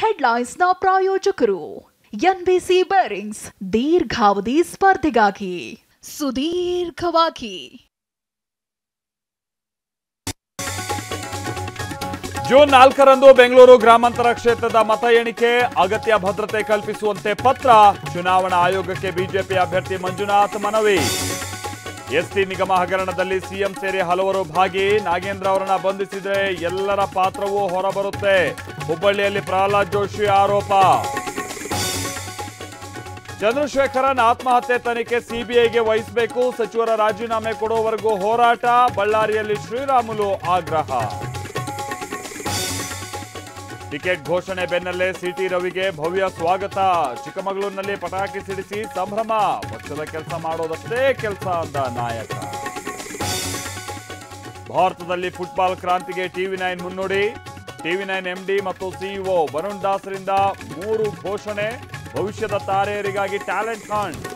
ಹೆಡ್ಲೈನ್ಸ್ನ ಪ್ರಾಯೋಜಕರು NBC bearings ದೀರ್ಘಾವಧಿ ಸ್ಪರ್ಧೆಗಾಗಿ ಸುದೀರ್ಘವಾಗಿ. ಜೂನ್ 4ರಂದು ಬೆಂಗಳೂರು ಗ್ರಾಮಾಂತರ ಕ್ಷೇತ್ರದ ಮತ ಎಣಿಕೆ, ಅಗತ್ಯ ಭದ್ರತೆ ಕಲ್ಪಿಸುವಂತೆ ಪತ್ರ, ಚುನಾವಣಾ ಆಯೋಗಕ್ಕೆ ಬಿಜೆಪಿ ಅಭ್ಯರ್ಥಿ ಮಂಜುನಾಥ್ ಮನವಿ. ಎಸ್ಟಿ ನಿಗಮ ಹಗರಣದಲ್ಲಿ ಸಿಎಂ ಸೇರಿ ಹಲವರು ಭಾಗಿ, ನಾಗೇಂದ್ರ ಅವರನ್ನ ಬಂಧಿಸಿದ್ರೆ ಎಲ್ಲರ ಪಾತ್ರವೂ ಹೊರಬರುತ್ತೆ. ಹುಬ್ಬಳ್ಳಿಯಲ್ಲಿ ಪ್ರಹ್ಲಾದ್ ಜೋಶಿ ಆರೋಪ. ಚಂದ್ರಶೇಖರನ್ ಆತ್ಮಹತ್ಯೆ ತನಿಖೆ ಸಿಬಿಐಗೆ ವಹಿಸಬೇಕು, ಸಚಿವರ ರಾಜೀನಾಮೆ ಕೊಡುವವರೆಗೂ ಹೋರಾಟ. ಬಳ್ಳಾರಿಯಲ್ಲಿ ಶ್ರೀರಾಮುಲು ಆಗ್ರಹ. ಟಿಕೆಟ್ ಘೋಷಣೆ ಬೆನ್ನಲ್ಲೇ ಸಿಟಿ ರವಿಗೆ ಭವ್ಯ ಸ್ವಾಗತ. ಚಿಕ್ಕಮಗಳೂರಿನಲ್ಲಿ ಪಟಾಕಿ ಸಿಡಿಸಿ ಸಂಭ್ರಮ. ಪಕ್ಷದ ಕೆಲಸ ಮಾಡೋದಷ್ಟೇ ಕೆಲಸ ಅಂದ ನಾಯಕ. ಭಾರತದಲ್ಲಿ ಫುಟ್ಬಾಲ್ ಕ್ರಾಂತಿಗೆ ಟಿವಿ9 ಮುನ್ನುಡಿ. ಟಿವಿ9 ಎಂಡಿ ಮತ್ತು ಸಿಇಒ ವರುಣ್ ದಾಸ್ರಿಂದ 3 ಘೋಷಣೆ. ಭವಿಷ್ಯದ ತಾರೆಯರಿಗಾಗಿ ಟ್ಯಾಲೆಂಟ್ ಹಂಟ್.